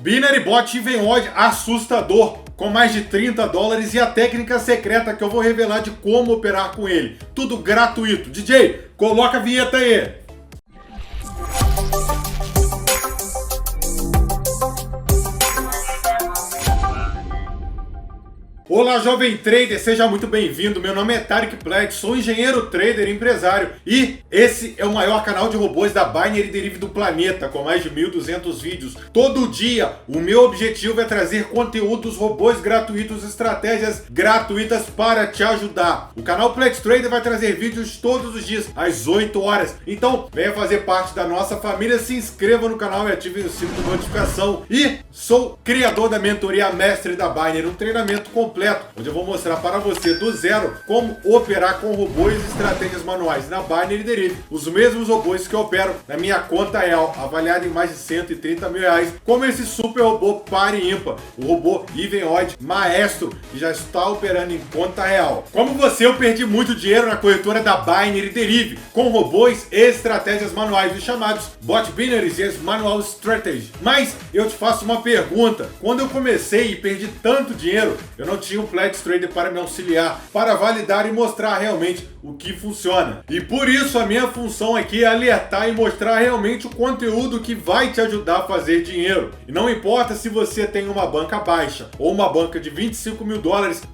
Binary Bot Evenod assustador, com mais de $30 e a técnica secreta que eu vou revelar de como operar com ele. Tudo gratuito. DJ, coloca a vinheta aí! Olá, jovem trader, seja muito bem-vindo. Meu nome é Tarek Pledge, sou engenheiro trader, empresário e esse é o maior canal de robôs da Binary Derivative do planeta, com mais de 1.200 vídeos. Todo dia, o meu objetivo é trazer conteúdos, robôs gratuitos, estratégias gratuitas para te ajudar. O canal Pledge Trader vai trazer vídeos todos os dias, às 8 horas. Então, venha fazer parte da nossa família, se inscreva no canal e ative o sino de notificação. E sou criador da mentoria Mestre da Binary, um treinamento completo onde eu vou mostrar para você do zero como operar com robôs e estratégias manuais na Binary Derivative. Os mesmos robôs que eu opero na minha conta real, avaliada em mais de 130 mil reais, como esse super robô par e ímpar, o robô Evenod Maestro, que já está operando em conta real. Como você, eu perdi muito dinheiro na corretora da Binary Derivative, com robôs e estratégias manuais, os chamados Bot Binaries e as Manual Strategy. Mas eu te faço uma pergunta: quando eu comecei e perdi tanto dinheiro, eu não tinha um Pledge Trader para me auxiliar, para validar e mostrar realmente o que funciona. E por isso a minha função aqui é alertar e mostrar realmente o conteúdo que vai te ajudar a fazer dinheiro. E não importa se você tem uma banca baixa ou uma banca de $25 mil,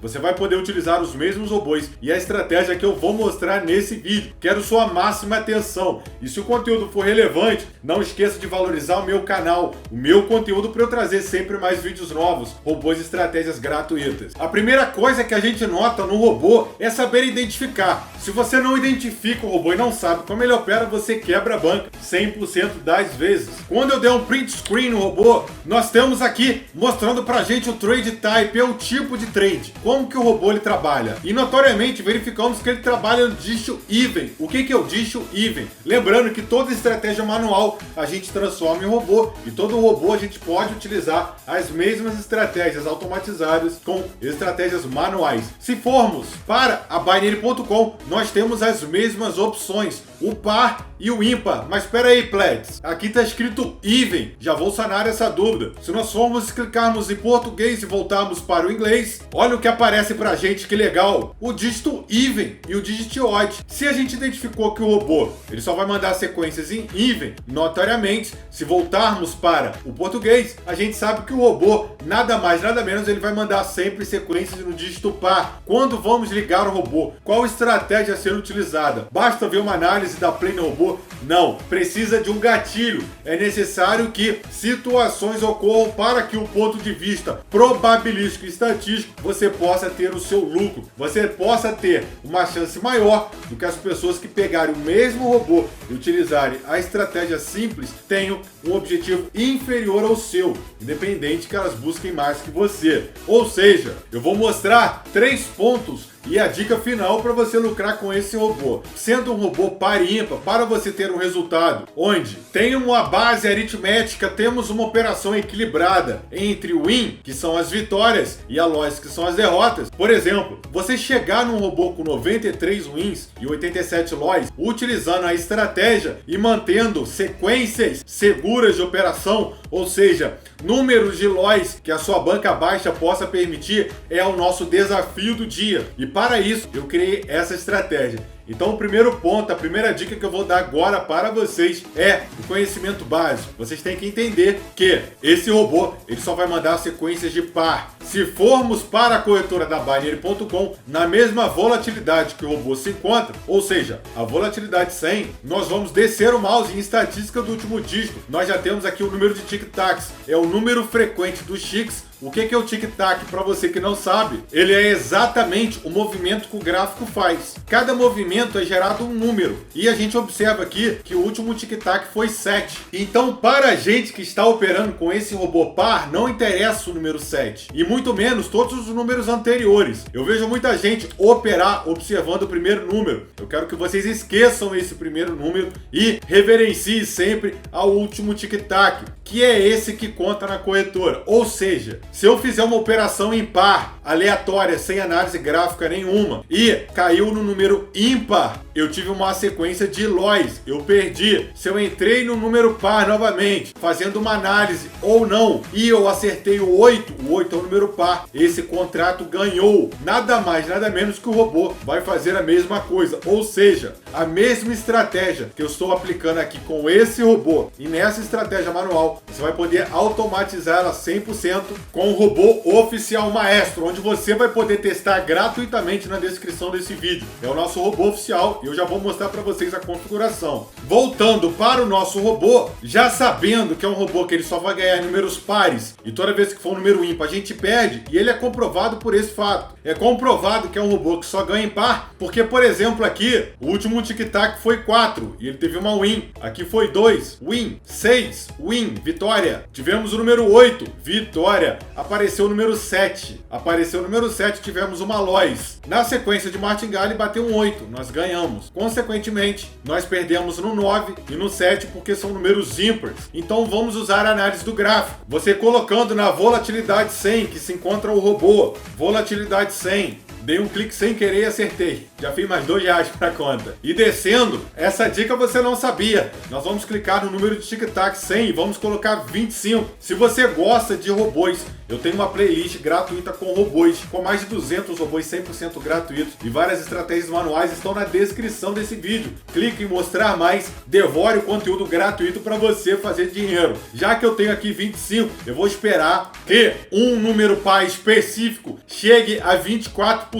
você vai poder utilizar os mesmos robôs e a estratégia que eu vou mostrar nesse vídeo. Quero sua máxima atenção. E se o conteúdo for relevante, não esqueça de valorizar o meu canal, o meu conteúdo, para eu trazer sempre mais vídeos novos, robôs e estratégias gratuitas. A primeira coisa que a gente nota no robô é saber identificar. Se você não identifica o robô e não sabe como ele opera, você quebra a banca 100% das vezes. Quando eu der um print screen no robô, nós temos aqui mostrando pra gente o trade type, é o tipo de trade, como que o robô ele trabalha. E notoriamente verificamos que ele trabalha no dígito even. O que é o dígito even? Lembrando que toda estratégia manual a gente transforma em robô, e todo robô a gente pode utilizar as mesmas estratégias automatizadas com estratégias manuais. Se formos para a Binary.com, nós temos as mesmas opções, o par e o ímpar. Mas espera aí, Pleds, aqui está escrito even, já vou sanar essa dúvida. Se nós formos clicarmos em português e voltarmos para o inglês, olha o que aparece pra gente, que legal, o dígito even e o dígito odd. Se a gente identificou que o robô ele só vai mandar sequências em even, notoriamente, se voltarmos para o português, a gente sabe que o robô, nada mais, nada menos, ele vai mandar sempre sequências no dígito par. Quando vamos ligar o robô, qual estratégia a ser utilizada? Basta ver uma análise da Play no robô? Não, precisa de um gatilho. É necessário que situações ocorram para que o ponto de vista probabilístico e estatístico você possa ter o seu lucro, você possa ter uma chance maior do que as pessoas que pegarem o mesmo robô e utilizarem a estratégia simples tenham um objetivo inferior ao seu, independente que elas busquem mais que você. Ou seja, eu vou mostrar 3 pontos e a dica final para você lucrar com esse robô. Sendo um robô par e ímpar, para você ter um resultado onde tem uma base aritmética, temos uma operação equilibrada entre o win, que são as vitórias, e a loss, que são as derrotas. Por exemplo, você chegar num robô com 93 wins e 87 loss, utilizando a estratégia e mantendo sequências seguras de operação, ou seja, números de loss que a sua banca baixa possa permitir, é o nosso desafio do dia. E para isso, eu criei essa estratégia. Então o primeiro ponto, a primeira dica que eu vou dar agora para vocês é o conhecimento básico. Vocês têm que entender que esse robô ele só vai mandar sequências de par. Se formos para a corretora da Binary.com, na mesma volatilidade que o robô se encontra, ou seja, a volatilidade 100, nós vamos descer o mouse em estatística do último dígito. Nós já temos aqui o número de tic-tacs, é o número frequente dos ticks. O que é o tic-tac? Para você que não sabe, ele é exatamente o movimento que o gráfico faz. Cada movimento é gerado um número. E a gente observa aqui que o último tic-tac foi 7. Então, para a gente que está operando com esse robô par, não interessa o número 7. E muito menos todos os números anteriores. Eu vejo muita gente operar observando o primeiro número. Eu quero que vocês esqueçam esse primeiro número e reverenciem sempre ao último tic-tac, que é esse que conta na corretora. Ou seja, Se eu fizer uma operação impar, aleatória, sem análise gráfica nenhuma, e caiu no número ímpar, eu tive uma sequência de LOIs, eu perdi. Se eu entrei no número par novamente, fazendo uma análise ou não, e eu acertei o 8 é o número par, esse contrato ganhou. Nada mais, nada menos que o robô vai fazer a mesma coisa, ou seja, a mesma estratégia que eu estou aplicando aqui com esse robô e nessa estratégia manual, você vai poder automatizá-la 100% com o robô oficial Maestro, onde você vai poder testar gratuitamente na descrição desse vídeo. É o nosso robô oficial e eu já vou mostrar para vocês a configuração. Voltando para o nosso robô, já sabendo que é um robô que ele só vai ganhar números pares e toda vez que for um número ímpar a gente perde, e ele é comprovado por esse fato. É comprovado que é um robô que só ganha em par, porque, por exemplo, aqui, o último tic-tac foi 4 e ele teve uma win. Aqui foi 2, win, 6, win, vitória. Tivemos o número 8, vitória. Apareceu o número 7. Apareceu o número 7, tivemos uma Lois. Na sequência de martingale bateu um 8, nós ganhamos. Consequentemente, nós perdemos no 9 e no 7 porque são números ímpares. Então vamos usar a análise do gráfico. Você colocando na volatilidade 100, que se encontra o robô, volatilidade 100. Dei um clique sem querer e acertei. Já fiz mais R$2 para a conta. E descendo, essa dica você não sabia. Nós vamos clicar no número de tic-tac 100 e vamos colocar 25. Se você gosta de robôs, eu tenho uma playlist gratuita com robôs, com mais de 200 robôs 100% gratuitos. E várias estratégias manuais estão na descrição desse vídeo. Clique em mostrar mais, devore o conteúdo gratuito para você fazer dinheiro. Já que eu tenho aqui 25, eu vou esperar que um número par específico chegue a 24%.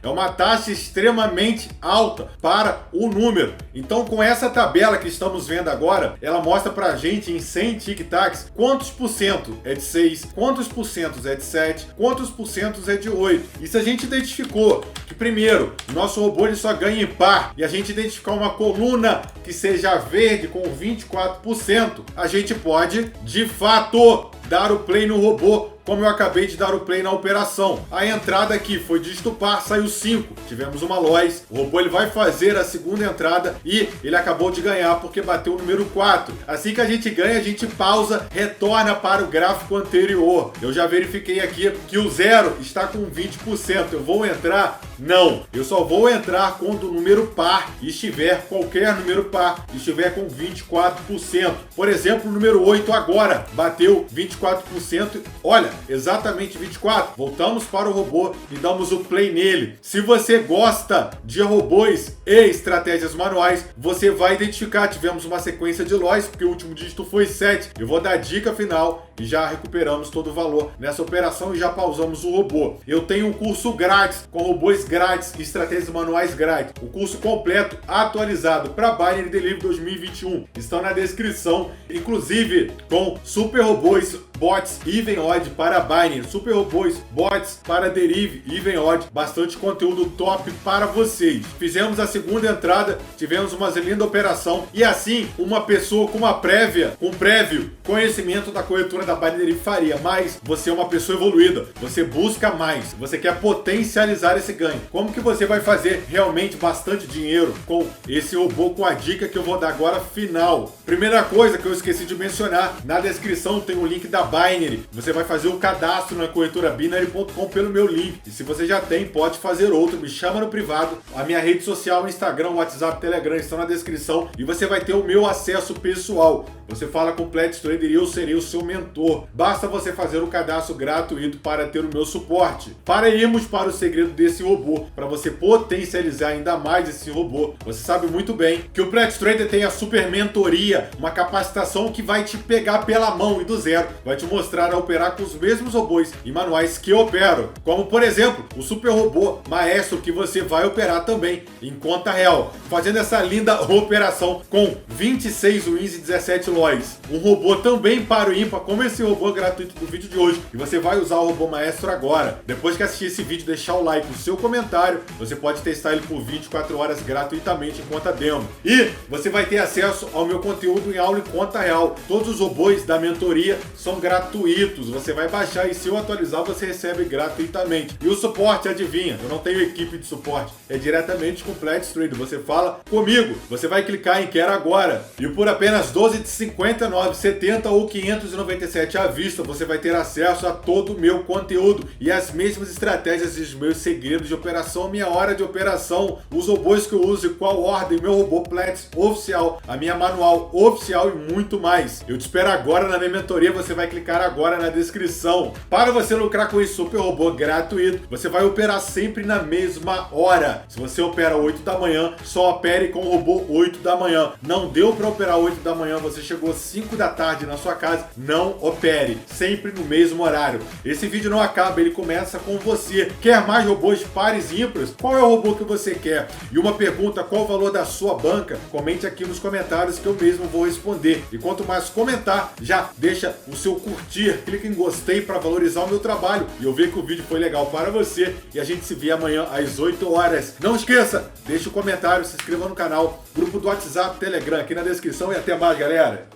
É uma taxa extremamente alta para o número. Então, com essa tabela que estamos vendo agora, ela mostra para a gente em 100 tic-tacs quantos por cento é de 6, quantos por cento é de 7, quantos por cento é de 8. E se a gente identificou que, primeiro, o nosso robô ele só ganha em par, e a gente identificar uma coluna que seja verde com 24%, a gente pode, de fato, dar o play no robô, como eu acabei de dar o play na operação. A entrada aqui foi dígito par, saiu 5. Tivemos uma Lois. O robô ele vai fazer a segunda entrada e ele acabou de ganhar porque bateu o número 4. Assim que a gente ganha, a gente pausa, retorna para o gráfico anterior. Eu já verifiquei aqui que o 0 está com 20%. Eu vou entrar? Não. Eu só vou entrar quando o número par estiver, qualquer número par, estiver com 24%. Por exemplo, o número 8 agora bateu 24%. Olha, exatamente 24. Voltamos para o robô e damos o play nele. Se você gosta de robôs e estratégias manuais, você vai identificar. Tivemos uma sequência de LOIs, porque o último dígito foi 7. Eu vou dar a dica final e já recuperamos todo o valor nessa operação e já pausamos o robô. Eu tenho um curso grátis, com robôs grátis e estratégias manuais grátis. O curso completo, atualizado para Binary Delivery 2021. Estão na descrição, inclusive com super robôs, bots, even odd para Binary, super robôs, bots para Derive, even odd, bastante conteúdo top para vocês. Fizemos a segunda entrada, tivemos uma linda operação e assim uma pessoa com um prévio conhecimento da corretora da Binary faria, mas você é uma pessoa evoluída, você busca mais, você quer potencializar esse ganho. Como que você vai fazer realmente bastante dinheiro com esse robô, com a dica que eu vou dar agora final? Primeira coisa que eu esqueci de mencionar, na descrição tem o link da Binary. Você vai fazer o cadastro na corretora binary.com pelo meu link. E se você já tem, pode fazer outro. Me chama no privado. A minha rede social, Instagram, WhatsApp, Telegram estão na descrição. E você vai ter o meu acesso pessoal. Você fala com o Pledge Trader e eu serei o seu mentor. Basta você fazer o cadastro gratuito para ter o meu suporte. Para irmos para o segredo desse robô, para você potencializar ainda mais esse robô, você sabe muito bem que o Pledge Trader tem a super mentoria, uma capacitação que vai te pegar pela mão e do zero, vai te mostrar a operar com os mesmos robôs e manuais que eu opero, como por exemplo o super robô Maestro, que você vai operar também em conta real, fazendo essa linda operação com 26 wins e 17 LOIs. Um robô também para o ímpar, como esse robô gratuito do vídeo de hoje, e você vai usar o robô Maestro agora. Depois que assistir esse vídeo, deixar o like no seu comentário, você pode testar ele por 24 horas gratuitamente em conta demo. E você vai ter acesso ao meu conteúdo em aula em conta real. Todos os robôs da mentoria são gratuitos. Você vai baixar e se eu atualizar, você recebe gratuitamente. E o suporte, adivinha? Eu não tenho equipe de suporte. É diretamente com o Pledge Trader. Você fala comigo. Você vai clicar em Quero Agora. E por apenas R$12 de 59,70 ou 597 à vista, você vai ter acesso a todo o meu conteúdo e as mesmas estratégias e os meus segredos de operação, minha hora de operação, os robôs que eu uso e qual ordem, meu robô Pledge oficial, a minha manual oficial e muito mais. Eu te espero agora na minha mentoria. Você vai clicar agora na descrição. Para você lucrar com esse super robô gratuito, você vai operar sempre na mesma hora. Se você opera 8 da manhã, só opere com o robô 8 da manhã. Não deu para operar 8 da manhã, você chegou 5 da tarde na sua casa, não opere. Sempre no mesmo horário. Esse vídeo não acaba, ele começa com você. Quer mais robôs pares e ímpares? Qual é o robô que você quer? E uma pergunta, qual o valor da sua banca? Comente aqui nos comentários que eu mesmo vou responder. E quanto mais comentar, já deixa o seu curtir, clica em gostei para valorizar o meu trabalho e eu ver que o vídeo foi legal para você. E a gente se vê amanhã às 8 horas. Não esqueça, deixa o comentário, se inscreva no canal, grupo do WhatsApp, Telegram aqui na descrição e até mais, galera!